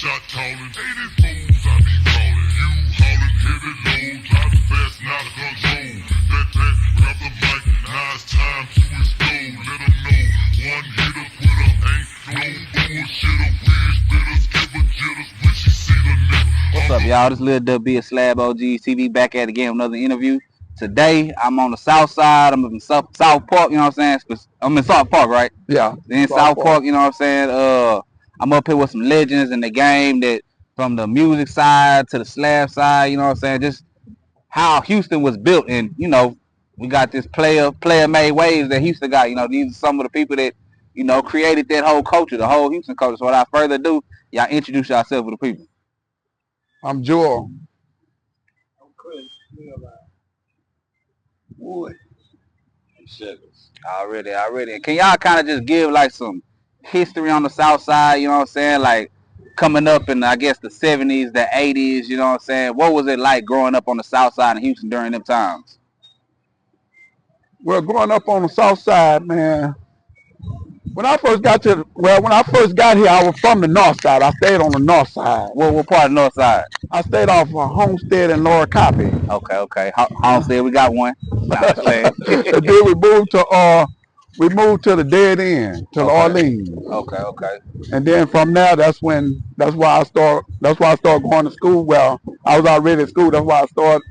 shot calling. Hey, this moves I be calling. You hauling heavy loads, driving fast and out of control. That, grab the mic, now it's time to explode. Let them know, one hitter quitter, ain't no bullshitter. Wish bitters, give a jitters, wish you see the nigga. What's up, y'all? This Lil W at SlabOgsTv back at it again with another interview. Today, I'm on the south side. I'm in South Park, you know what I'm saying? I'm in South Park, right? Yeah. In South Park, you know what I'm saying? I'm up here with some legends in the game that from the music side to the slab side, you know what I'm saying? Just how Houston was built. And, you know, we got this player-made waves that Houston got. You know, these are some of the people that, you know, created that whole culture, the whole Houston culture. So without further ado, y'all introduce yourself to the people. I'm Joel. I'm Chris. Wood. Already. Can y'all kind of just give like some history on the south side, you know what I'm saying? Like coming up in, I guess, the 70s, the 80s, you know what I'm saying? What was it like growing up on the south side of Houston during them times? Well, growing up on the south side, man, when I first got here, I was from the north side. I stayed on the north side. What part of the north side? I stayed off of Homestead and Lower Copy. Okay. Homestead, we got one. And then we moved to the dead end, to Orleans. Okay. And then from there, that's why I started going to school. Well, I was already at school. That's why I started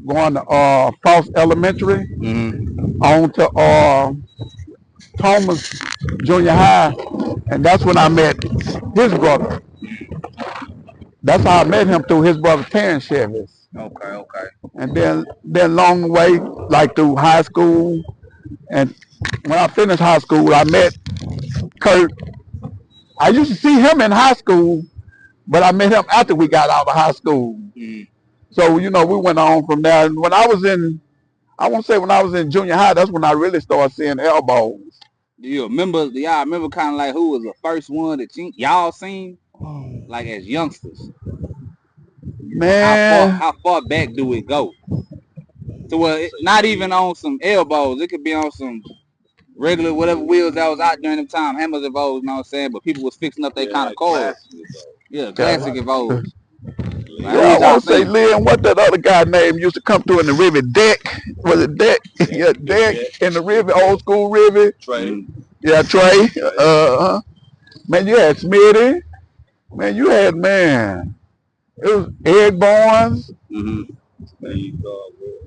going to Frost Elementary, on to Thomas Junior High, and that's when I met his brother. That's how I met him, through his brother Terrence Chevy's. Okay. And then along the way, like through high school, and when I finished high school, I met Kurt. I used to see him in high school, but I met him after we got out of high school. So, you know, we went on from there. And when I was in junior high, that's when I really started seeing elbows. Do y'all remember kind of like who was the first one that y'all seen, like as youngsters? Man, how far back do it go? So not even on some elbows. It could be on some regular whatever wheels that was out during them time. Hammers and Vogues, you know what I'm saying? But people was fixing up their kind of cars. Classic and Vogues. Like, I want to say, Lynn, what that other guy name used to come through in the river? Deck? Was it Deck? Yeah, Deck in the river, old school river. Trey. Yeah, Trey. Man, you had Smitty. Man, you had, it was Ed Barnes.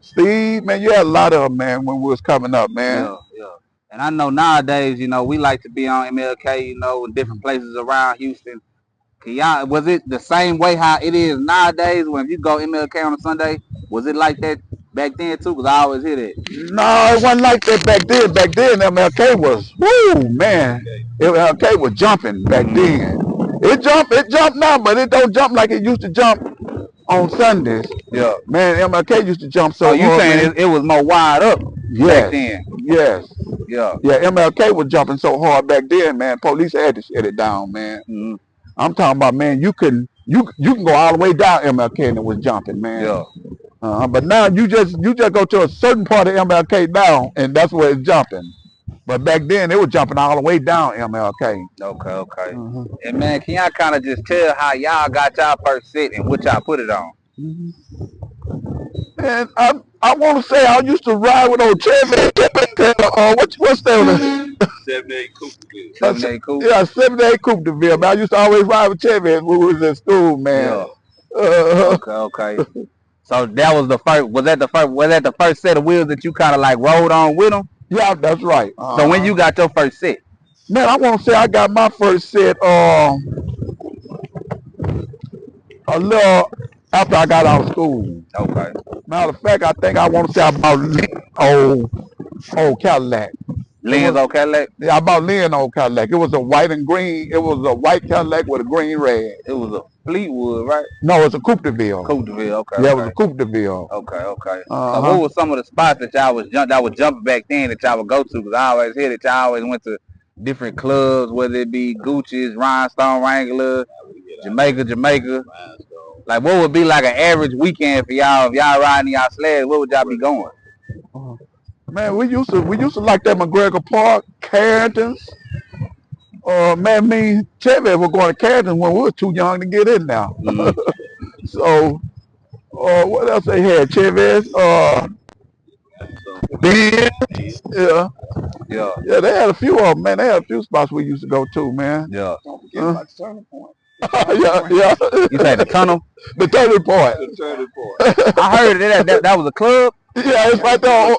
Steve, man, you had a lot of them, man, when we was coming up, man. Yeah. And I know nowadays, you know, we like to be on MLK, you know, in different places around Houston. Was it the same way how it is nowadays when you go MLK on a Sunday? Was it like that back then too? Because I always hear that. No, it wasn't like that back then. Back then, MLK was, woo, man. MLK was jumping back then. It jumped now, but it don't jump like it used to jump on Sundays. Yeah. Man, MLK used to jump so hard. You saying it was more wide up back then? Yes. Yeah, MLK was jumping so hard back then, man. Police had to shut it down, man. I'm talking about, man, you can go all the way down MLK and it was jumping, man. Yeah. But now you just go to a certain part of MLK now, and that's where it's jumping. But back then it was jumping all the way down MLK. Okay. And man, can y'all kind of just tell how y'all got y'all first set and what y'all put it on? And I want to say I used to ride with old Chevy. What's that? 78 Coupe. 78 Coupe. Yeah, 78 Coupe DeVille. Man, I used to always ride with Chevy when we was in school, man. Yeah. Okay. So that was the first. Was that the first set of wheels that you kind of like rode on with them? Yeah, that's right. So when you got your first set? Man, I want to say I got my first set a little after I got out of school. Okay. Matter of fact, I think I want to say I bought old Cadillac. Lynn's old Cadillac? Yeah, I bought Lynn's old Cadillac. It was a white and green. It was a white Cadillac with a green red. It was a Fleetwood, right? No, it's a Coupe DeVille. Coupe DeVille, okay. Yeah, it was a Coupe DeVille. Okay. So what was some of the spots that y'all was jumping back then that y'all would go to? Because I always hear that y'all always went to different clubs, whether it be Gucci's, Rhinestone Wrangler, Jamaica. Like, what would be like an average weekend for y'all if y'all riding y'all sleds? Where would y'all be going? Man, we used to like that McGregor Park, Carrington's. Man, me and Chevy were going to Canton when we were too young to get in now. So, what else they had? Chevy's, Ben, yeah. Yeah, they had a few of them, man. They had a few spots we used to go to, man. Yeah. Don't forget about the turning point. Yeah. You say the tunnel? The turning point. The turning point. I heard that was a club. Yeah, it's right there.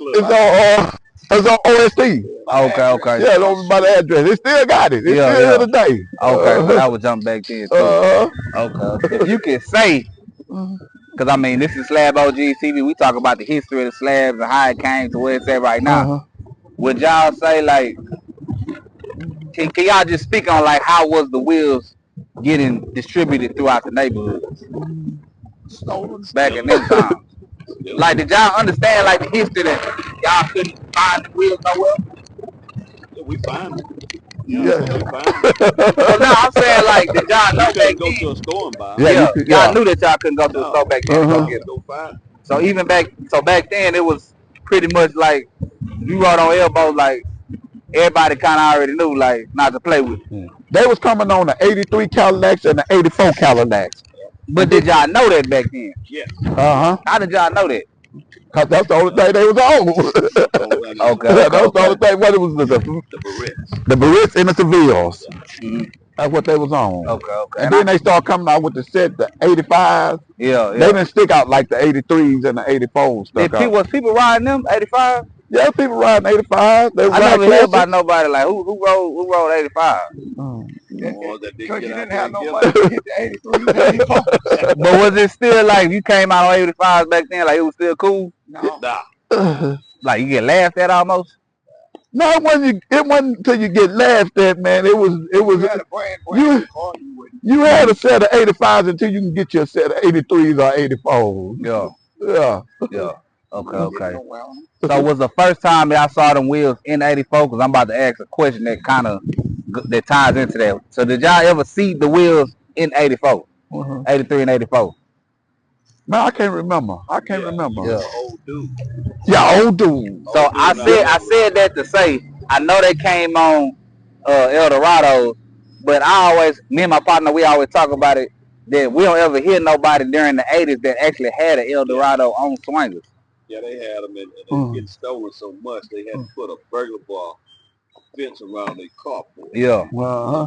It's on OST. Okay. Yeah, it's over by the address. They still got it. It's still here today. Okay, but I would jump back then too. Okay. If you can say, because I mean, this is Slab OG TV. We talk about the history of the slabs and how it came to where it's at right now. Would y'all say, like, can y'all just speak on, like, how was the wheels getting distributed throughout the neighborhoods back in them times? Like, did y'all understand, like, the history that y'all couldn't find the wheels nowhere? Yeah, we find them. Yeah. We find them. So now I'm saying, like, did y'all know You back can't go then? to a store and buy them. Y'all knew that y'all couldn't go to a store back then. Go get them. Go find them. So even back then, it was pretty much like you rode on elbows, like everybody kind of already knew, like, not to play with. They was coming on the 83 Cadillacs and the 84 Cadillacs. But did y'all know that back then? Yes. How did y'all know that? Cause that's the only thing they was on. Okay. That was the only thing. What it was The Barrettes. the Barrettes and the Sevilles. That's what they was on. Okay. And then they started coming out with the 85s. Yeah. They didn't stick out like the 83s and the 84s stuck out. Was people riding them 85? Yeah, people riding 85s. They I never heard about nobody like who rode 85. Because you didn't have nobody to hit the 83. But was it still like you came out on 85s back then? Like it was still cool? No. Like you get laughed at almost? No, it wasn't until you get laughed at, man. It was you had a set of 85s until you can get your set of 83s or 84s. Yeah. Okay. So was the first time that I saw them wheels in 84? Because I'm about to ask a question that that ties into that. So did y'all ever see the wheels in 84? 83 and 84? Man, I can't remember. Yeah, old dude. Yeah, old dude. So I said that to say I know they came on El Dorado, but me and my partner, we always talk about it that we don't ever hear nobody during the 80s that actually had an El Dorado on swingers. Yeah, they had them and they were getting stolen so much they had to put a burglar bar fence around their carport. Yeah.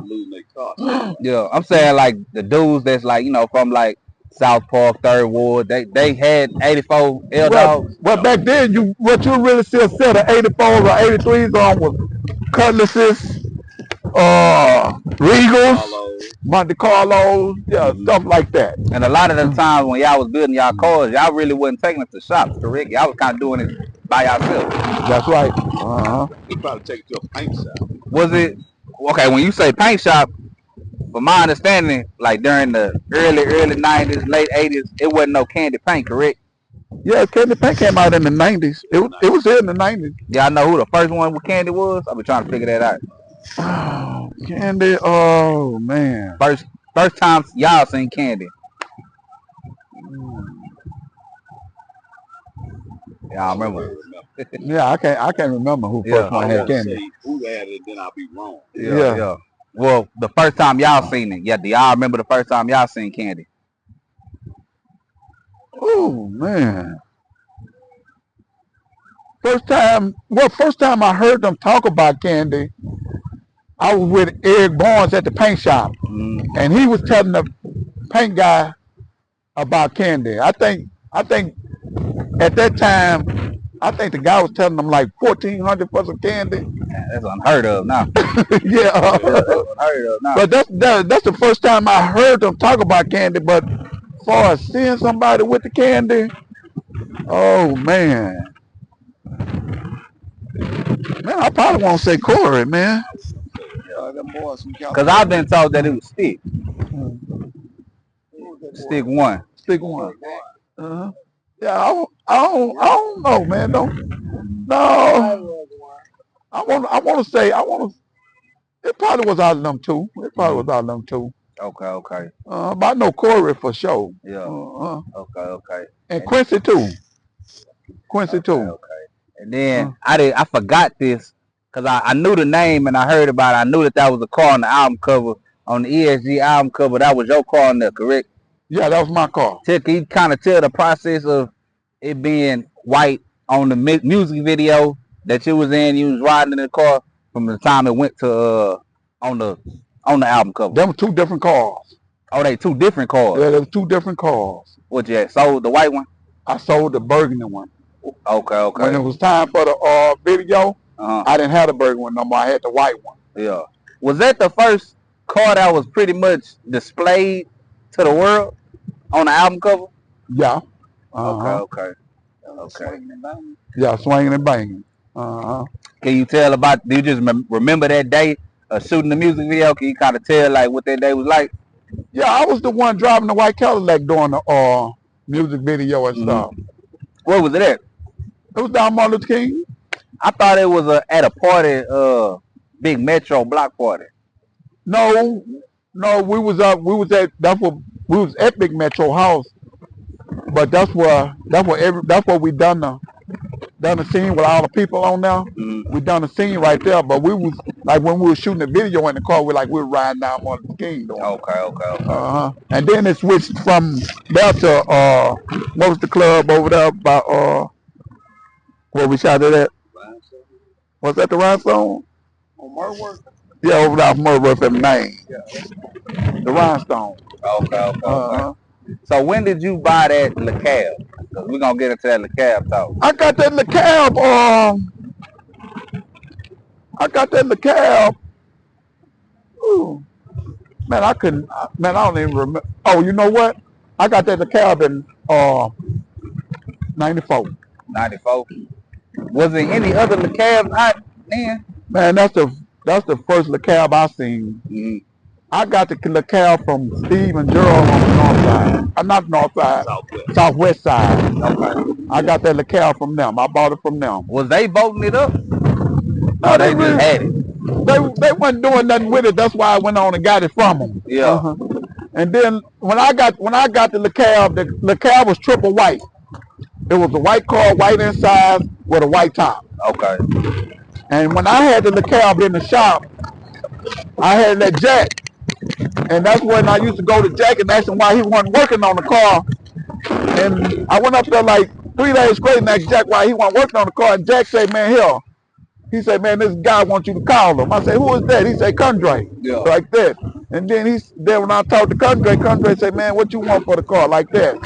Losing their car. Yeah, I'm saying like the dudes that's like, from like South Park, Third Ward, they had 84 L dogs. Well, back then, what you really see a set of 84s or 83s on was Cutlasses, Regals, Monte Carlos, stuff like that. And a lot of the times when y'all was building y'all cars, y'all really wasn't taking it to shops, correct? Y'all was kind of doing it by yourself. That's right. You probably take it to a paint shop. Was it okay when you say paint shop? From my understanding, like during the early 90s, late 80s, it wasn't no candy paint, correct? Yeah, candy paint came out in the 90s. It was here in the 90s. Y'all know who the first one with candy was? I've been trying to figure that out. Oh, candy. Oh man. First time y'all seen candy. Yeah, I remember. Yeah, I can't remember who first one had candy. Who had it, then I'll be wrong. Yeah. Well, the first time y'all seen it, do y'all remember the first time y'all seen candy? Oh man. First time I heard them talk about candy, I was with Eric Barnes at the paint shop, and he was telling the paint guy about candy. I think at that time, I think the guy was telling them like $1,400 for some candy. That's unheard of now. Yeah, unheard of now. But that's the first time I heard them talk about candy. But as far as seeing somebody with the candy, oh man, I probably want to say Corey, man. Because I've been told that it was Stick. Stick one. Yeah, I don't know, man. No. I want to say it probably was out of them two. Okay. But I know Corey for sure. Yeah. Okay. And Quincy too. Okay. And then I forgot this. Cause I knew the name and I heard about it. I knew that was a car on the album cover, on the ESG album cover. That was your car on there, correct? Yeah, that was my car. Can you kind of tell the process of it being white on the music video that you was in? You was riding in the car from the time it went to on the album cover. Them were two different cars. Oh, they two different cars. Yeah, there were two different cars. What you had sold the white one? I sold the burgundy one. Okay. When it was time for the video, I didn't have the burgundy one no more. I had the white one. Yeah. Was that the first car that was pretty much displayed to the world on the album cover? Yeah. Okay. Yeah, swinging and banging. Can you tell about? Do you just remember that day of shooting the music video? Can you kind of tell like what that day was like? Yeah, I was the one driving the white Cadillac during the music video and stuff. Where was it at? It was down Martin Luther King. I thought it was at a party, big Metro block party. No, we was at Big Metro House, but that's where we done the scene with all the people on there. We done the scene right there, but we was like when we were shooting the video in the car, we were riding down Martin Luther King. Okay. And then it switched from there to what was the club over there by where we shot it at? Was that the Rhinestone? On Murworth? Yeah, over there off Murworth in Maine. Yeah. The Rhinestone. Okay. So when did you buy that Lecab? Because we're going to get into that Lecab talk. I got that Lecab. Ooh. Man, I don't even remember. Oh, you know what? I got that Lecab in 94. 94? Was there any other Lecabs out then? Man, that's the first Lecab I seen. I got the Lecab from Steve and Gerald on the north side. Not north side, southwest side. Okay. I got that Lecab from them. I bought it from them. Was they voting it up? No, they just had it. They wasn't doing nothing with it. That's why I went on and got it from them. Yeah. And then when I got the Lecab was triple white. It was a white car, white inside with a white top. Okay. And when I had the Lecab in the shop, I had that Jack. And that's when I used to go to Jack and ask him why he wasn't working on the car. And I went up there like 3 days straight and asked Jack why he wasn't working on the car. And Jack said, man, here. He said, man, this guy wants you to call him. I said, who is that? He said, Condre. Yeah. Like that. And then when I talked to Condre said, man, what you want for the car? Like that.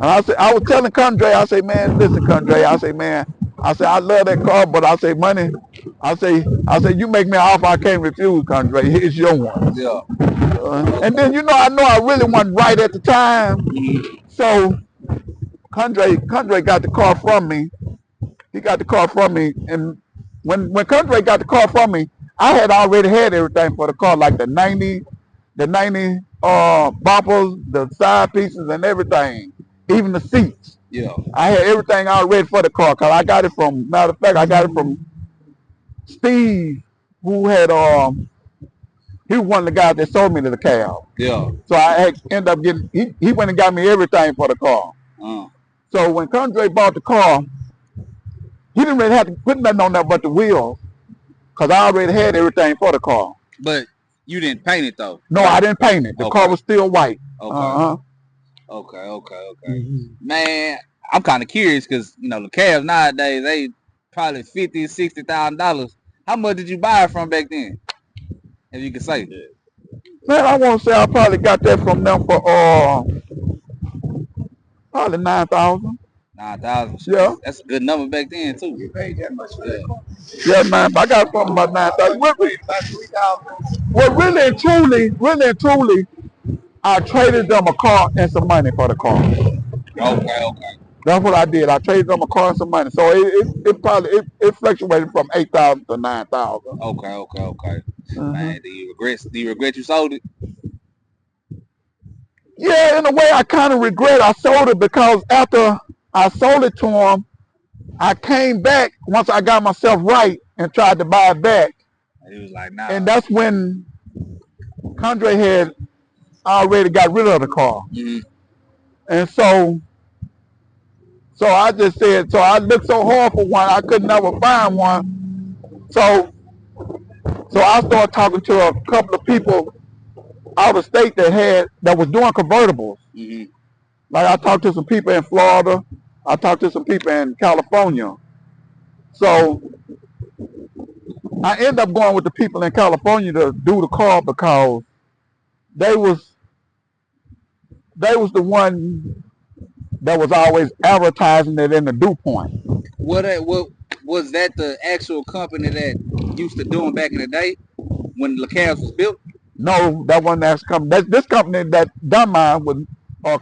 And I was telling Condre, I say, man, listen, Condre, I say, man, I love that car, but I say, money, I say, you make me an offer I can't refuse, Condre. It's your one. Yeah. And then, I know I really wasn't right at the time. So Condre got the car from me. He got the car from me. And when Condre got the car from me, I had already had everything for the car, like the 90 bumpers, the side pieces and everything. Even the seats. Yeah. I had everything already for the car because I got it from, matter of fact, I got it from Steve, who had, he was one of the guys that sold me the cab. Yeah. So I ended up getting, he went and got me everything for the car. So when Condre bought the car, he didn't really have to put nothing on there but the wheels because I already had everything for the car. But you didn't paint it though? No, I didn't paint it. The car was still white. Okay. Okay. Man, I'm kind of curious because, the cabs nowadays, they probably $50,000, $60,000. How much did you buy it from back then? If you could say. Man, I want to say I probably got that from them for probably 9,000. 9,000. Yeah. That's a good number back then too. You paid that much for that. Yeah, man. I got it from about 9,000. Well, really and truly, I traded them a car and some money for the car. Okay. That's what I did. I traded them a car and some money. So it probably fluctuated from 8,000 to 9,000. Okay. Man, do you regret you sold it? Yeah, in a way I kind of regret I sold it because after I sold it to him, I came back once I got myself right and tried to buy it back. And he was like, nah. And that's when Condre had already got rid of the car. And so I just said, so I looked so hard for one, I could never find one. So So I started talking to a couple of people out of state that was doing convertibles. Like I talked to some people in Florida. I talked to some people in California. So I ended up going with the people in California to do the car because they was the one that was always advertising it in the dew point. What was that the actual company that used to do them back in the day when Lecab was built? No, that one that's coming. This company that done mine was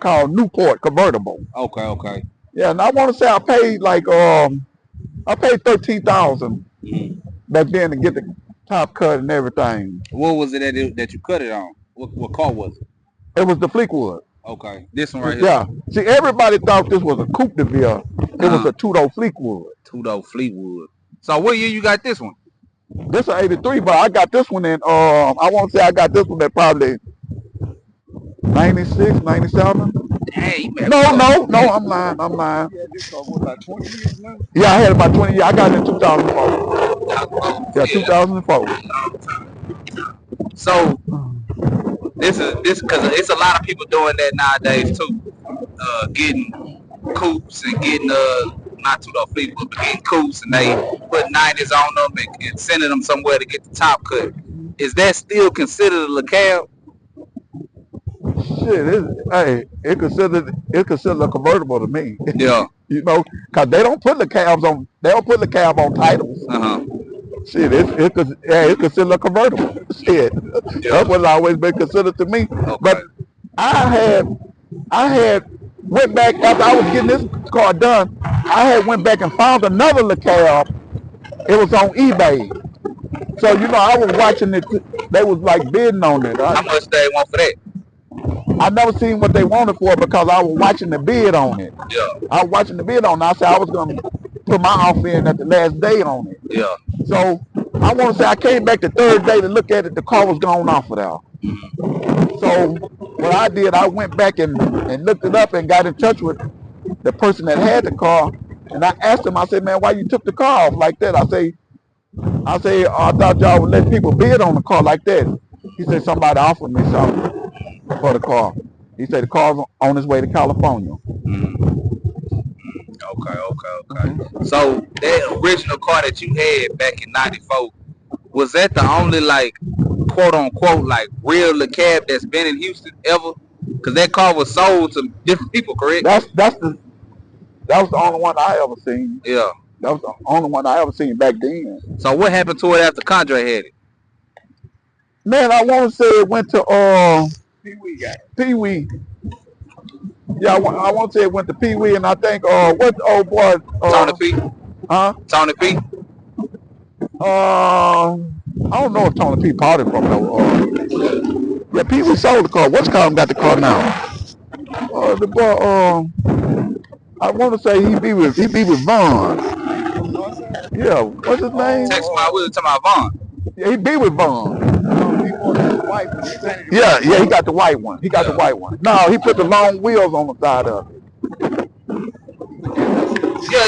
called Newport Convertible. Okay. Yeah, and I want to say I paid like I paid $13,000 back then to get the top cut and everything. What was it that you cut it on? What car was it? It was the Fleetwood. Okay, this one right here. Yeah. See, everybody thought this was a Coupe de Ville. It was a two-door Fleetwood. Two-door Fleetwood. So what year you got this one? This is 83, but I got this one in, I want to say I got this one at probably 96, 97. Dang, man. No, I'm lying. Yeah, this car was about 20 years now. Yeah, I had it about 20 years. I got it in 2004. Yeah, 2004. So this because it's a lot of people doing that nowadays too. Getting coupes and getting not two-door Fleetwood, but getting coupes and they put 90s on them and sending them somewhere to get the top cut. Is that still considered a Lecab? Shit, it considered a convertible to me. Yeah. You know, cause they don't put the cabs on titles. Shit, it considered a convertible. Shit, that's what it's always been considered to me. Okay. But I had went back after I was getting this car done. I had went back and found another Lecab. It was on eBay. So you know, I was watching it. They was like bidding on it. How much they want for that? I never seen what they wanted for it because I was watching the bid on it. Yeah. I was watching the bid on it. I said I was going to put my offer in at the last day on it. Yeah. So I want to say I came back the third day to look at it. The car was gone off of there. So what I did, I went back and looked it up and got in touch with the person that had the car. And I asked him, I said, man, why you took the car off like that? I say, I thought y'all would let people bid on the car like that. He said, somebody offered me something for the car. He said the car's on its way to California. Okay. So that original car that you had back in '94, was that the only like quote unquote like real Lecab that's been in Houston ever? Because that car was sold to different people, correct? That was the only one I ever seen. Yeah. That was the only one I ever seen back then. So what happened to it after Condre had it? Man, I want to say it went to Pee Wee. Yeah, I want to say it went to Pee Wee, and I think what's the old boy? Tony P. Huh? Tony P. I don't know if Tony P parted from though. Yeah, Pee Wee sold the car. What's called got the car now? The boy. I want to say he be with Vaughn. Yeah, what's his name? Text my we were talking about Vaughn. Yeah, he be with Vaughn. Yeah, he got the white one. He got the white one. No, he put the long wheels on the side of it. Yeah,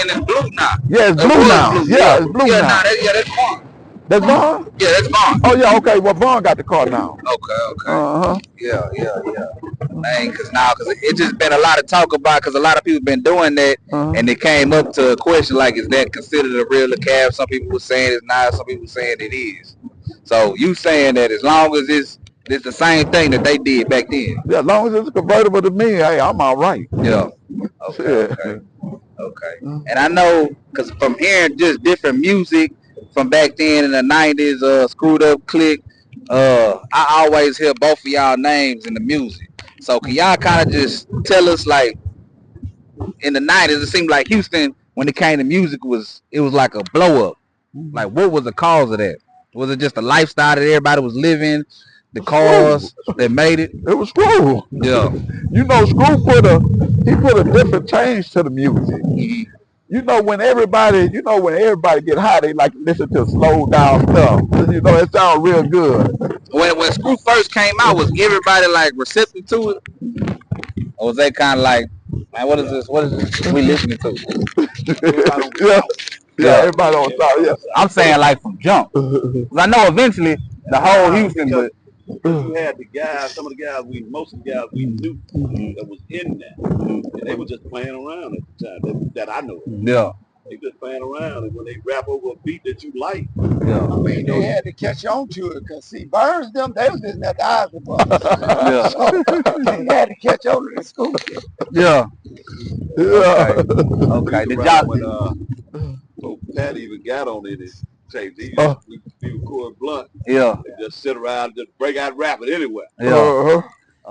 and it's blue now. Yeah, it's blue now. Yeah, it's blue now. That's Vaughn. That's Vaughn? Yeah, that's Vaun. Oh, yeah, okay. Well, Vaughn got the car now. Okay. Uh-huh. Yeah. Man, because it just been a lot of talk about, because a lot of people been doing that, and it came up to a question like, is that considered a real Lecab? Some people were saying it's not, some people saying it is. So you saying that as long as it's the same thing that they did back then? Yeah, as long as it's convertible to me, hey, I'm all right. Yeah. Okay. And I know, because from hearing just different music from back then in the 90s, Screwed Up Click, I always hear both of y'all names in the music. So can y'all kind of just tell us, like, in the 90s, it seemed like Houston, when it came to music, it was like a blow up. Like, what was the cause of that? Was it just the lifestyle that everybody was living, the cars that made it? It was Screw. Yeah. You know, Screw put a different change to the music. You know, when everybody get high, they like to listen to slow down stuff. You know, it sounds real good. When Screw first came out, was everybody like receptive to it? Or was they kind of like, man, what is this we listening to? Yeah. Yeah, everybody on top. Yeah. I'm saying like from jump. 'Cause I know eventually the whole Houston, but you had the guys, most of the guys we knew that was in that, and they were just playing around at the time that I know of. yeah. They just playing around, and when they rap over a beat that you like, Yeah. I mean, they had to catch on to it because see, Burns them, they was just at the eyes of us. Yeah. So they had to catch on to the school. Yeah. Yeah. Okay. Did around y'all? when Pat even got on it, tapes. He record blunt. Yeah. And just sit around, just break out rapping anywhere. Yeah.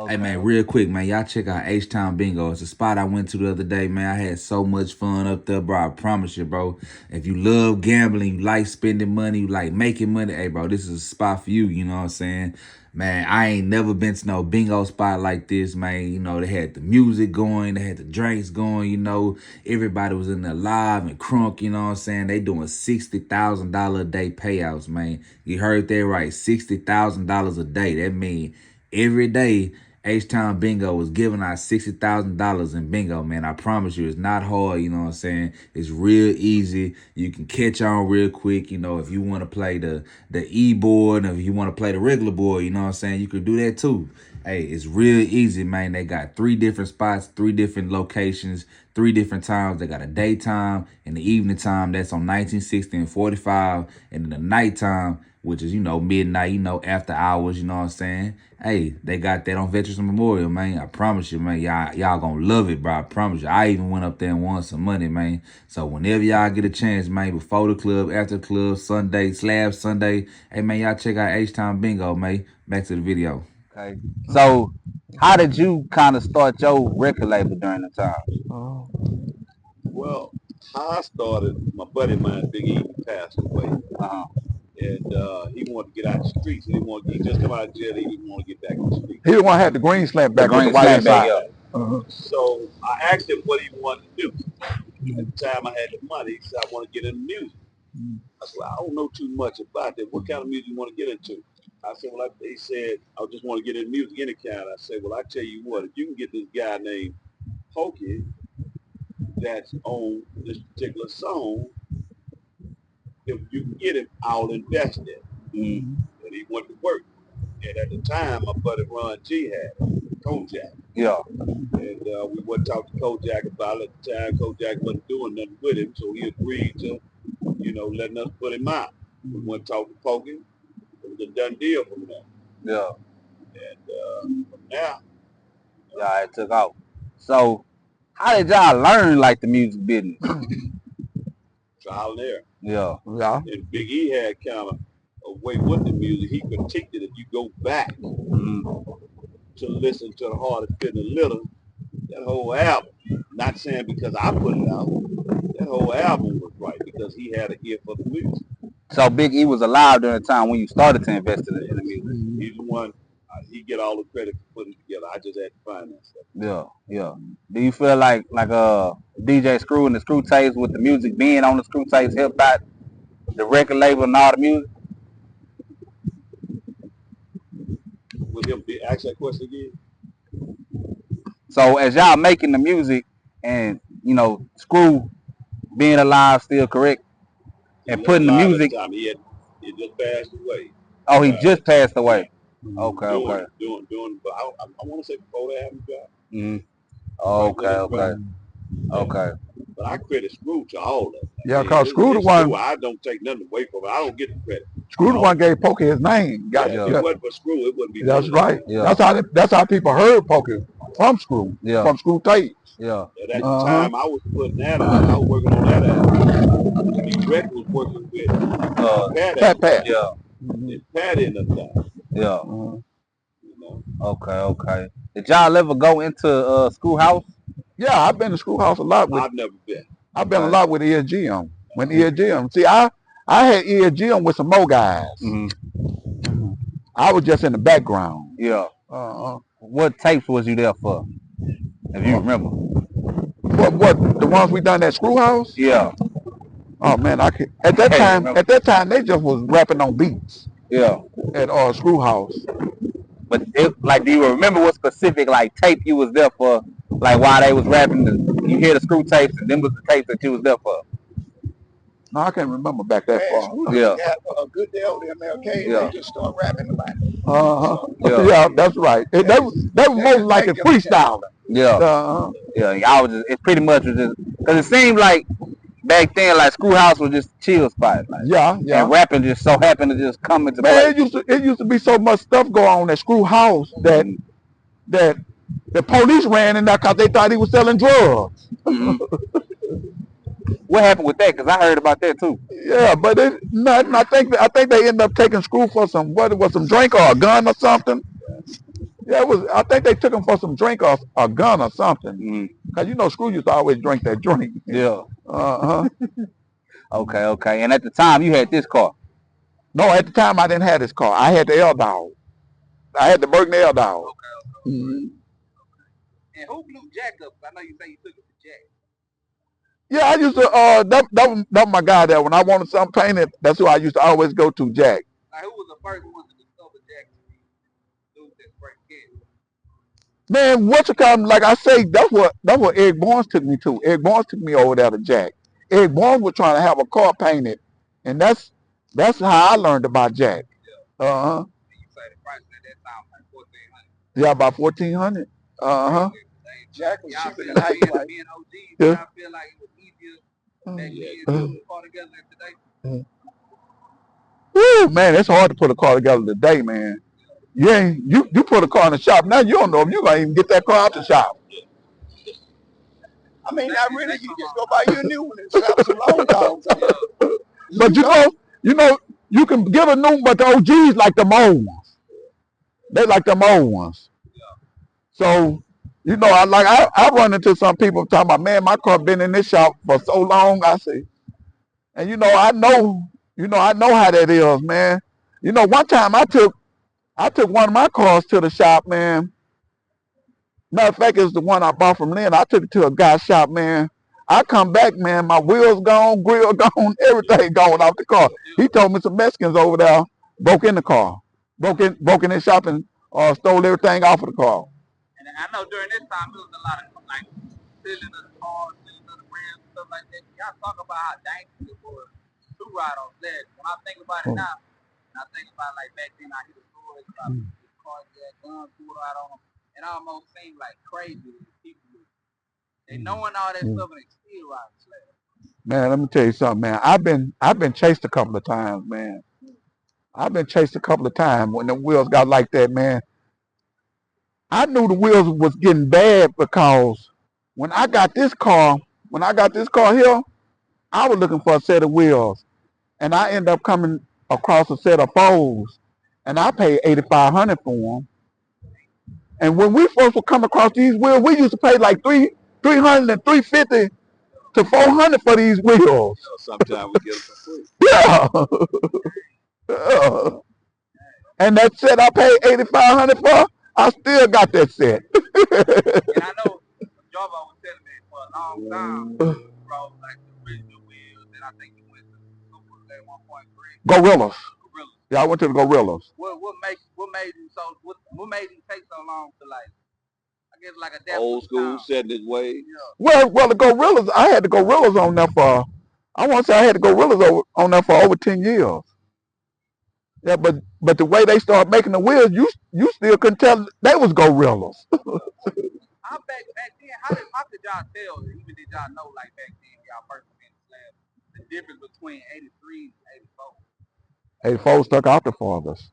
Hey man, real quick, man, y'all check out H-Town Bingo. It's a spot I went to the other day, man. I had so much fun up there, bro. I promise you, bro. If you love gambling, you like spending money, you like making money, hey, bro, this is a spot for you. You know what I'm saying? Man, I ain't never been to no bingo spot like this, man. You know, they had the music going, they had the drinks going, you know. Everybody was in there live and crunk, you know what I'm saying? They doing $60,000 a day payouts, man. You heard that right, $60,000 a day. That means every day, H-Town Bingo was giving out $60,000 in bingo, man. I promise you, it's not hard, you know what I'm saying? It's real easy. You can catch on real quick, you know, if you want to play the E-board, and if you want to play the regular board, you know what I'm saying? You could do that too. Hey, it's real easy, man. They got 3 different spots, 3 different locations, 3 different times. They got a daytime and the evening time. That's on 1960 and 45. And then the nighttime, which is, you know, midnight, you know, after hours, you know what I'm saying? Hey, they got that on Veterans Memorial, man. I promise you, man. Y'all gonna love it, bro. I promise you. I even went up there and won some money, man. So whenever y'all get a chance, man, before the club, after the club, Sunday, Slab Sunday, hey, man, y'all check out H-Town Bingo, man. Back to the video. Okay. So, how did you kind of start your record label during the time? Well, how I started, my buddy of mine, Big E, passed away. And he wanted to get out the streets. He didn't want to just come out of jail. He didn't want to get back in the streets. He the one had the green slant back with the white inside. So I asked him what he wanted to do. At the time I had the money, he said, I want to get into music. I said, well, I don't know too much about that. What kind of music you want to get into? I said, well, he said, I just want to get into music any kind. I said, well, I tell you what, if you can get this guy named Pokey that's on this particular song, if you can get him, I'll invest in it. And he went to work. And at the time, my buddy Ron G had Kojak. Yeah. And we went to talk to Kojak about it. At the time, Kojak wasn't doing nothing with him, so he agreed to, you know, letting us put him out. We went to talk to Pokey. It was a done deal from there. Yeah. And from there, yeah, it took off. So, how did y'all learn like the music business? trial and error. Yeah. Yeah. And Big E had kind of a way with the music. He critiqued it. If you go back to listen to The Heart is Fitting a Little, that whole album, not saying because I put it out, that whole album was right because he had an ear for the music. So Big E was alive during the time when you started to invest in the music. He's the one, he get all the credit for putting it together. I just had to finance it. Yeah, yeah. Do you feel like DJ Screw and the Screw tapes with the music being on the Screw tapes helped out the record label and all the music? With him, ask that question again. So as y'all making the music and, you know, Screw being alive still, correct? And putting the music. He just passed away. Oh, he just passed away. Okay, Doing, but I want to say before the album dropped. Okay. But I credit Screw to all of it. Yeah, because Screw the one. I don't take nothing away from it. I don't get the credit. Screw the one gave Pokey his name. If it wasn't for Screw, it wouldn't be. That's right. Yeah. That's how people heard Pokey from Screw. Yeah. From Screw tapes. Yeah. And at the time I was putting that out, I was working on that album. And Rex was working with Pat. Yeah. And Pat in the time. Yeah. You know? Okay. Did y'all ever go into Schoolhouse? Yeah, I've been to Schoolhouse a lot. I've never been. I've been a lot with ESG when ESG. See, I had ESG with some more guys. I was just in the background. Yeah. What tapes was you there for? If you remember. What the ones we done at Schoolhouse? Yeah. Oh man, I could, at that time they just was rapping on beats. Yeah. At Schoolhouse. But do you remember what specific tape you was there for? Like while they was rapping, you hear the Screw tapes, and them was the tapes that you was there for. No, I can't remember back that Man, far. Schoolhouse got a good day on the MLK, and Yeah. they just start rapping about it. Yeah. Yeah, that's right. They was most like it freestyling. Yeah. Yeah, y'all was just, it pretty much was just, because it seemed like back then, like Schoolhouse was just a chill spot. Like, Yeah. and rapping just so happened to just come into Man, play. it used to be so much stuff going on at Schoolhouse that the police ran in there because they thought he was selling drugs. What happened with that? Because I heard about that too. Yeah, but nothing. I think they ended up taking Screw for some drink or a gun or something. Yeah, it was. I think they took him for some drink or a gun or something. Cause you know Screw used to always drink that drink. Yeah. Okay. And at the time, you had this car. No, at the time I didn't have this car. I had the L Dog. I had the Burton L Dog. And who blew Jack up? I know you say you took it to Jack. Yeah, I used to. That was my guy there. When I wanted something painted, that's who I used to always go to, Jack. Like, who was the first one to discover Jack? Dude that spray kid. Man, what you call him? Like I say, that's what Eric Barnes took me to. Eric Barnes took me over there to Jack. Eric Barnes was trying to have a car painted, and that's how I learned about Jack. You say the price at that time like $1,400. Yeah, about $1,400. Jack was cheaper than Hype Life. Being OG, I feel like it was easier back then to put a car together than today. Woo, man, it's hard to put a car together today, man. You put a car in the shop now. You don't know if you're gonna even get that car out the shop. I mean, not really. You just go buy you a new one and slap some long dogs on it. But you can get a new one, but the OGs like them old ones. They like them old ones. So, I run into some people talking about, man, my car been in this shop for so long. I say, and I know how that is, man. One time I took one of my cars to the shop, man. Matter of fact, it's the one I bought from Lynn. I took it to a guy's shop, man. I come back, man, my wheels gone, grill gone, everything gone off the car. He told me some Mexicans over there broke in the car, broke in his shop and stole everything off of the car. And I know during this time, it was a lot of, like, stealing of the cars, stealing of the brands, and stuff like that. Y'all talk about how dangerous it was to ride on Slab. When I think about it now, and I think about, like, back then, I hit the stores, the cars that had guns pulled out on them. It almost seemed like crazy. People, they knowing all that stuff and they still riding Slab. Man, let me tell you something, man. I've been chased a couple of times, man. I've been chased a couple of times when the wheels got like that, man. I knew the wheels was getting bad because when I got this car here, I was looking for a set of wheels, and I ended up coming across a set of fours, and I paid $8,500 for them. And when we first would come across these wheels, we used to pay like $300 and $350 to $400 for these wheels. Sometimes we get them for free. Yeah. And that set I paid $8,500 for, I still got that set. And I know Java was telling me for a long time, bro, like the original wheels, and I think you went to at 1.3. Gorillas. Yeah, I went to the Gorillas. What made you take so long to, like, I guess, like, adapt Old to school, the setting his way. Well, the Gorillas, I had the Gorillas on there for, I want to say I had the Gorillas on there for over 10 years. Yeah, but the way they started making the wheels, you still couldn't tell they was Gorillas. How back then, how could y'all tell, even did y'all know, like, back then, y'all first been in Slab, the difference between 83 and 84? 84 stuck out the farthest.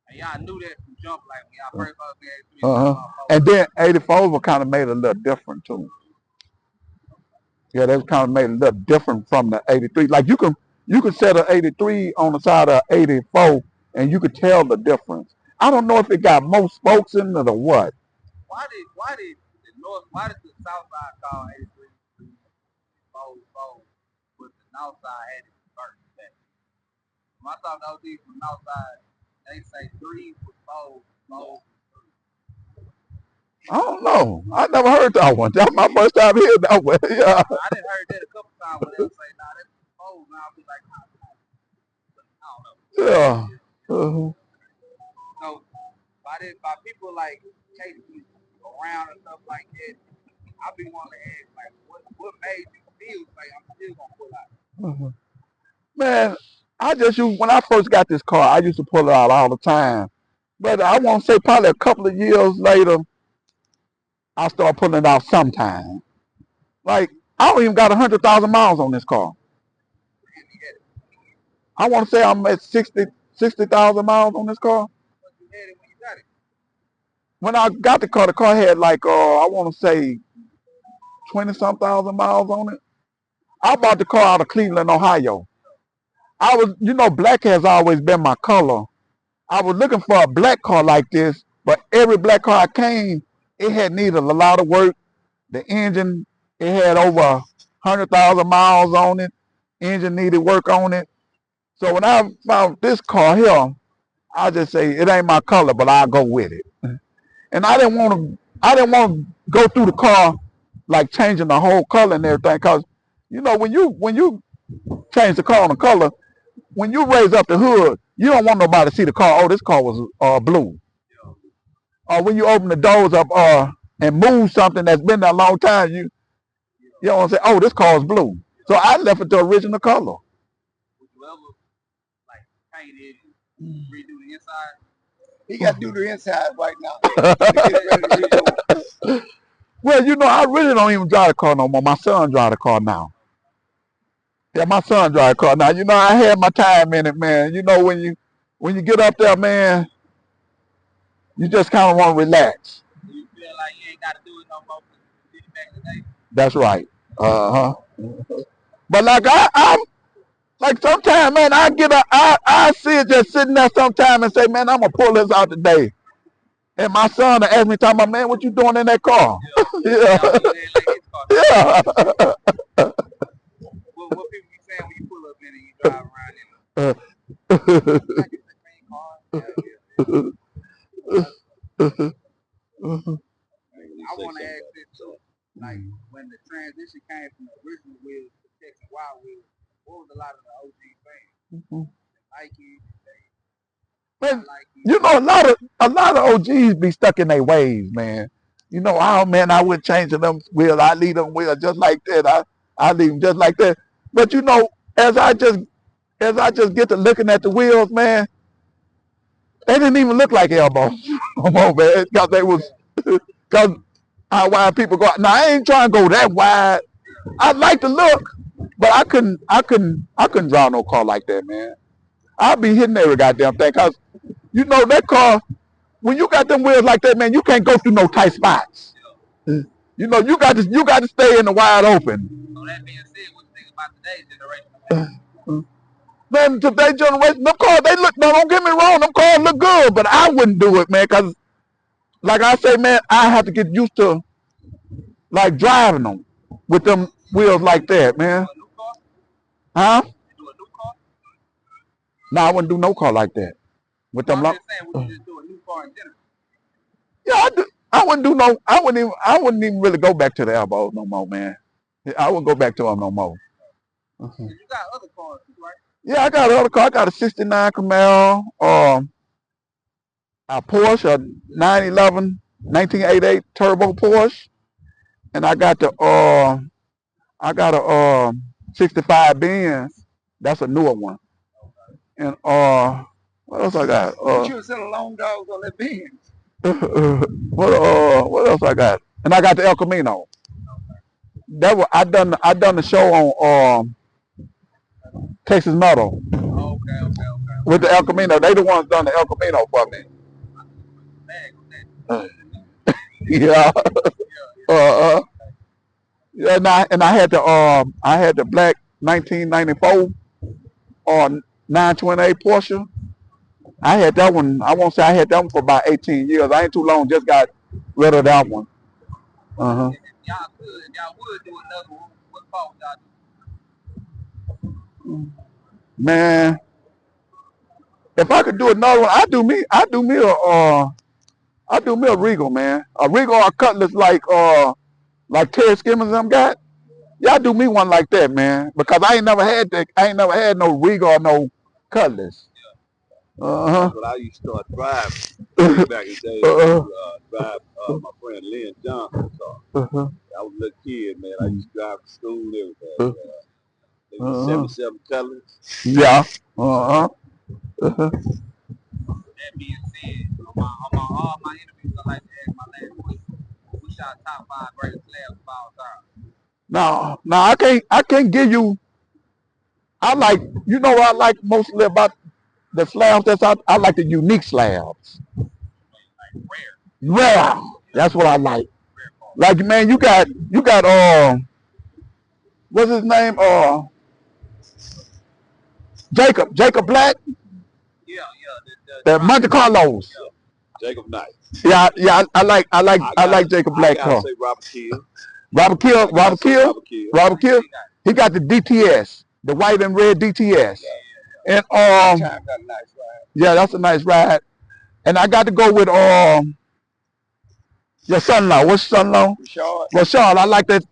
And y'all knew that from jump, like, when y'all first started being 83. And then 84 were kind of made a little different too. Yeah, they was kind of made a little different from the 83. Like you can set an 83 on the side of 84, and you could tell the difference. I don't know if it got more spokes in it or what. Why did the south side call 83 fold, but the north side had it reversed back? When I talk to OG from the north side, they say 3 was fold. I don't know. I never heard that one. That's my first time hearing that one. Yeah. I didn't heard that a couple times when they would say, nah, that's fold. Now I'll be like, I don't know. Yeah. So by people like chasing you around and stuff like that, I be wanting to ask, like, what made you feel like I'm still gonna pull out? Man, I just used when I first got this car, I used to pull it out all the time. But I want to say probably a couple of years later, I start pulling it out sometime. Like I don't even got 100,000 miles on this car. I want to say I'm at 60,000 miles on this car. When I got the car had like I want to say 20-some thousand miles on it. I bought the car out of Cleveland, Ohio. I was, black has always been my color. I was looking for a black car like this, but every black car I came, it had needed a lot of work. The engine, it had over 100,000 miles on it. Engine needed work on it. So when I found this car here, I just say it ain't my color, but I'll go with it. And I didn't want to go through the car like changing the whole color and everything, because when you change the car on the color, when you raise up the hood, you don't want nobody to see the car. Oh, this car was blue. Or when you open the doors up and move something that's been there a long time, you don't want to say, oh, this car is blue. So I left it the original color. Would you ever like paint it and redo the inside? He got to do the inside right now. Get ready to Well, I really don't even drive the car no more. My son drives the car now. Yeah, my son drives the car now. I had my time in it, man. When you get up there, man, you just kind of want to relax. You feel like you ain't got to do it no more because you did it back in the day? That's right. But like I'm like sometimes, man, I see it just sitting there sometime and say, man, I'm gonna pull this out today. And my son asked me, talking about, man, what you doing in that car? Yeah. Yeah. What people be saying when you pull up in it, you drive around in it? Like it's a green car. I want to ask this too. Like when the transition came from the original wheels to Texas Wild wheels, what was a lot of the OG fans? Nike, Man, a lot of OGs be stuck in their ways, man. Oh man, I wouldn't change them wheels. I leave them wheels just like that. I leave them just like that. But as I just get to looking at the wheels, man, they didn't even look like elbows no more, man. Because how wide people go. Now I ain't trying to go that wide. I like the look, but I couldn't draw no car like that, man. I'll be hitting every goddamn thing, because that car, when you got them wheels like that, man, you can't go through no tight spots. You got to stay in the wide open. So that being said, what you think about today's generation? Man, today's generation, them cars, don't get me wrong, them cars look good, but I wouldn't do it, man, because like I say, man, I have to get used to like driving them with them wheels like that, man. Huh? No, I wouldn't do no car like that. With them. I'm just saying, would you just do a new car in general? Yeah, I wouldn't do no. I wouldn't even really go back to the elbows no more, man. I wouldn't go back to them no more. You got other cars too, right? Yeah, I got another car. I got a '69 Camaro, a Porsche, a 911, 1988 turbo Porsche, and I got a 65 Benz. That's a newer one. And what else I got? you should sell a long dogs on that Benz. What else I got? And I got the El Camino. I done the show on Texas Metal. Okay. With the El Camino. They the ones done the El Camino for me. Yeah. Yeah, and I had the black 1994 928 Porsche. I had that one. I won't say I had that one for about 18 years. I ain't too long. Just got rid of that one. If y'all would do another one, what car would y'all do? Man, if I could do another one, I do me a Regal, man. A Regal or a Cutlass like Terry Skimmers them got. Y'all do me one like that, man. Because I ain't never had no Regal or no Cutlass. That's what I used to start driving back in the day. Drive my friend Lynn Johnson's car. I was a little kid, man. I used to drive to school and everything. They Uh-huh. 77 colors. Yeah. Uh-huh. Uh-huh. That being said, on all my interviews, I like to ask my last question. What's your top 5 greatest slabs of all time? Now I can't give you. I like, you know what I like mostly about the slabs that's out. I like the unique slabs. Like rare. Rare. That's what I like. Rare part. Like, man, you got what's his name? Jacob Black. Yeah. The Monte Carlos. Jacob Knight. Yeah. I like Jacob Black I car. gotta say Robert Kill. Robert Kill. He got the DTS, the white and red DTS. And Time got a nice ride. yeah, that's a nice ride. And I got to go with your son-in-law. What's your son-in-law? Rashad. I like that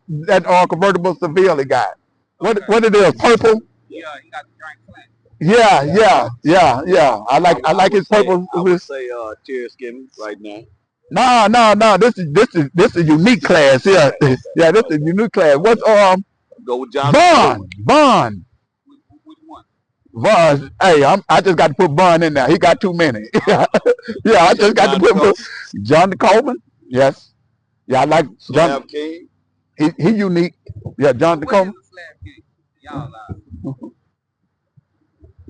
convertible Seville he got. What it is? Purple. Yeah, he got the drink flat. Yeah. I like his purple. I would say Terry Skimming right now. No. This is a unique class. Yeah. Yeah, this is a unique class. What's Go with John. Bond. Which one? Vaughn. Hey, I just got to put Vaughn in there. He got too many. Yeah, I just got to put John Coleman. Yes. Yeah, I like John. Slab King. He unique. Yeah, John What Coleman. is a slab king? Y'all lie.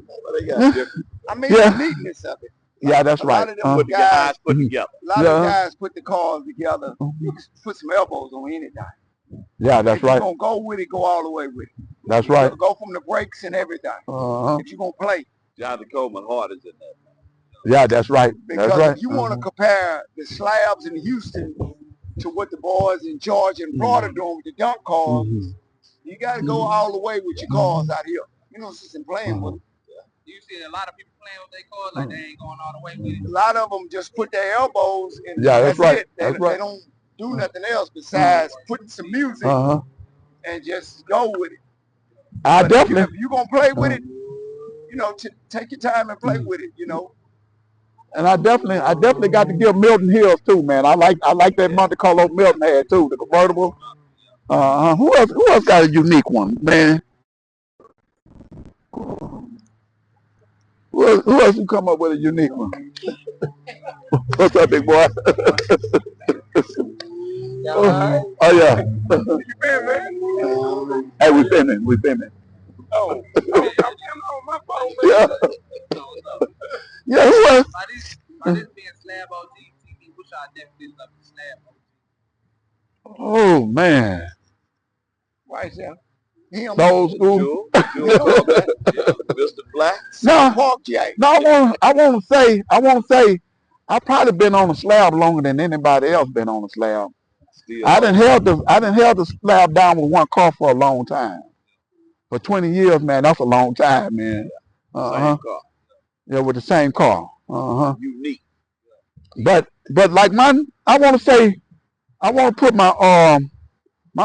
Well, they got different. I mean, Yeah. the neatness of it. Yeah, that's A lot right. of them Put the guys, guys put together. a lot Yeah. of guys put the cars together. You can put some elbows on anything. Yeah, that's If you're right. gonna go with it, go all the way with it. That's right. Go from the brakes and everything. If you're gonna play, John Coleman Hart is in there. Yeah, that's right. because That's right. if you want to compare the slabs in Houston to what the boys in Georgia and Florida doing with the dunk cars, you got to go all the way with your cars out here. You know, just playing with them. You see a lot of people playing with their cars like they ain't going all the way with it. A lot of them just put their elbows and Yeah, that's right. it. They, That's right. they don't do nothing else besides putting some music and just go with it. I But definitely. if you're gonna play with it, you know, take your time and play with it. You know, And I definitely got to give Milton Hills too, man. I like that Monte Carlo Milton had too, the convertible. Who else got a unique one, man? Who else you come up with a unique one? What's up, big boy? Oh yeah. Hey, we filming. oh, I'm on my phone. Yeah. Yeah, who else? By this being SlabOgsTv, which I definitely love the SlabOgs. Oh man. Right there. Him. Those school. Mr. Black. No, Park Jack. no, I want to say, I've probably been on a slab longer than anybody else been on a slab. Still I done held the slab down with one car for a long time. For 20 years, man, that's a long time, man. same car. Yeah, with the same car. Unique. But like I want to put my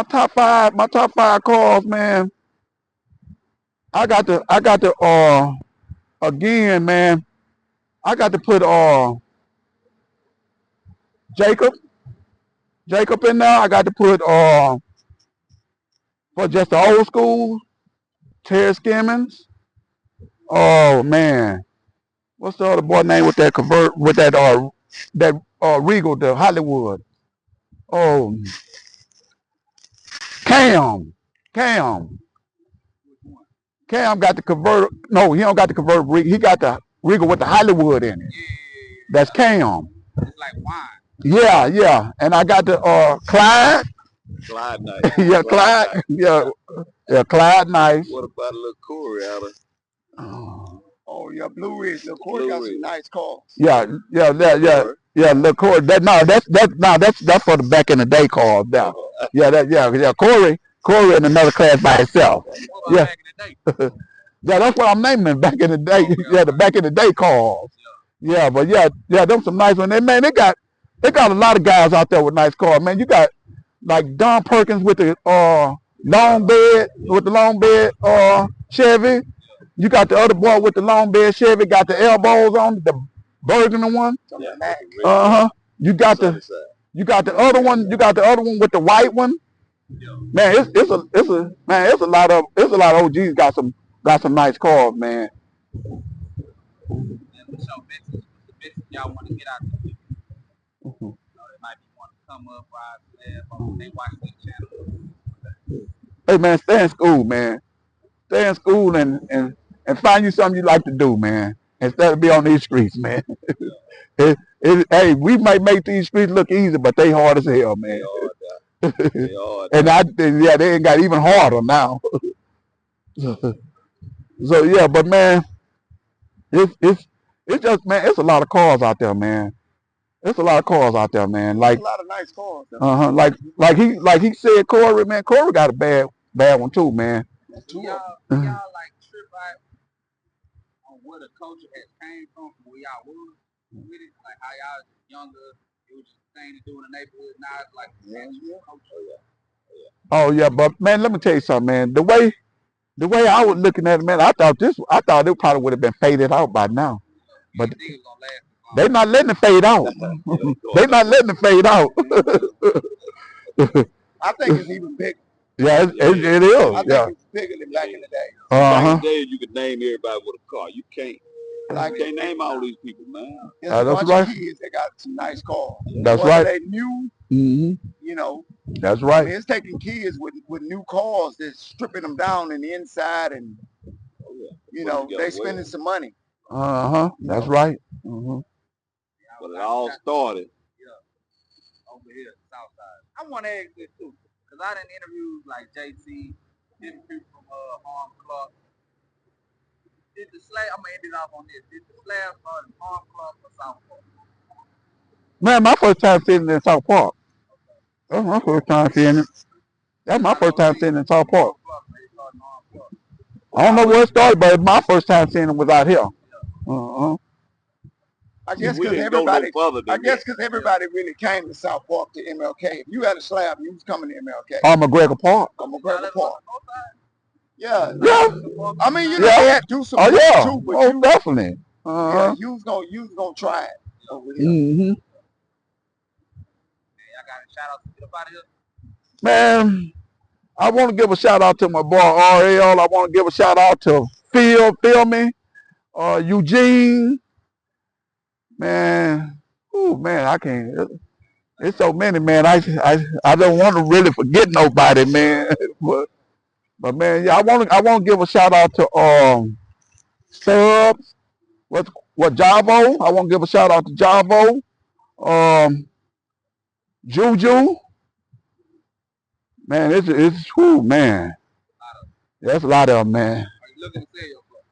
top five cars, man. I got to again, man. I got to put Jacob in there. I got to put for just the old school, Terry Skimmins. Oh man, what's the other boy name with that Regal to Hollywood? Oh, Cam got the converter. No, he don't got the converter Regal. He got the Regal with the Hollywood in it. That's Cam. It's like wine. Yeah. And I got the Clyde. Clyde Knight. Yeah, Clyde. Yeah, Clyde nice. What about a little Corey out of? Oh yeah, Blue Ridge. Of course, got some nice cars. Yeah. Look, Corey. That's for the back in the day cars. Yeah. Corey in another class by himself. What about back in the day? Yeah, that's what I'm naming back in the day. Yeah, the back in the day cars. Yeah, but yeah, them some nice ones. And man, they got a lot of guys out there with nice cars. Man, you got like Don Perkins with the long bed Chevy. You got the other boy with the long bed Chevy, got the elbows on it, the burgundy one. Yeah. You got the other one with the white one. Man, it's a lot of OGs got some nice cars, man. What's your message? What's the message y'all want to get out to people? You know, they might be want to come up, ride Slab, or when they watch this channel. Hey man, stay in school, man. Stay in school and find you something you like to do, man. Instead of be on these streets, man. Hey, we might make these streets look easy, but they hard as hell, man. They hard. And they ain't got even harder now. So yeah, but man, it's just, man, it's a lot of cars out there, man. It's a lot of cars out there, man. Like a lot of nice cars. like he said, Corey, man. Corey got a bad one too, man. Y'all like trip out on where the culture has came from where y'all was with it, like how y'all was younger, it was just the thing to do in the neighborhood. Now it's like culture. Oh yeah, but man, let me tell you something, man. The way I was looking at it, man, I thought it probably would have been faded out by now. But they not letting it fade out. They not letting it fade out. I think it's even bigger. Yeah, it is. I think it's bigger than back in the day. Back in the day, you could name everybody with a car. You can't. You can't name all these people, man. There's a bunch of kids that got some nice cars. That's Whether right. they new, you know. That's right. I mean, it's taking kids with new cars that's stripping them down in the inside, and you know they spending some money. That's right. But it all started over here, south side. I want to ask this too, because I done interviewed like JT, different people from Harm Club. Did the Slab, I'm going to end it off on this. Did the Slab start in Harm Club or South Park? Man, my first time sitting in South Park. That's my first time seeing it. That's my first time sitting in South Park. I don't know where it started, but my first time seeing it was out here. I guess because everybody really came to South Park to MLK. If you had a Slab, you was coming to MLK. McGregor Park. McGregor Park. Yeah. I mean, you know, they had to do some too, but definitely. Yeah, you was gonna try it over here. I got a shout out to get up out of here. Man, I want to give a shout out to my boy RL. I want to give a shout out to Phil, Eugene. Man, man, I can't. It's so many, man. I don't want to really forget nobody, man. But man, yeah, I want to give a shout out to Subs. What Javo? I want to give a shout out to Javo. Juju. Man, it's whew, man. That's a lot of them, man. Are you looking to sell your club?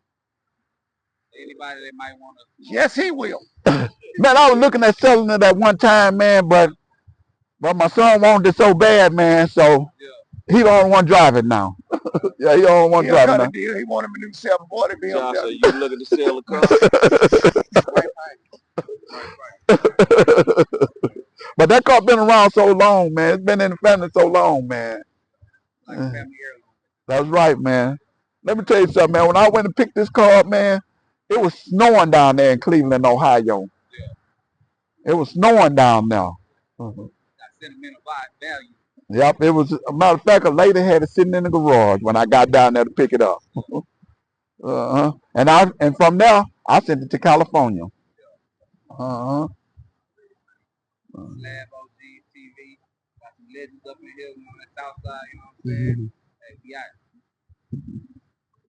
Anybody that might want to? Yes, he will. Man, I was looking at selling it at one time, man, but my son wanted it so bad, man, so he don't want to drive it now. Yeah, he don't want to drive it now. He wanted a new 740 BMW. Josh, are you looking to sell a car? But that car been around so long, man. It's been in the family so long, man. Like family heirloom. That's right, man. Let me tell you something, man. When I went and picked this car up, man, it was snowing down there in Cleveland, Ohio. It was snowing down there. Got sentimental value. Yep, it was. A matter of fact, a lady had it sitting in the garage when I got down there to pick it up. And from there, I sent it to California. SlabOgsTv. Got some legends up in here on the south side, you know what I'm saying? Hey, we out.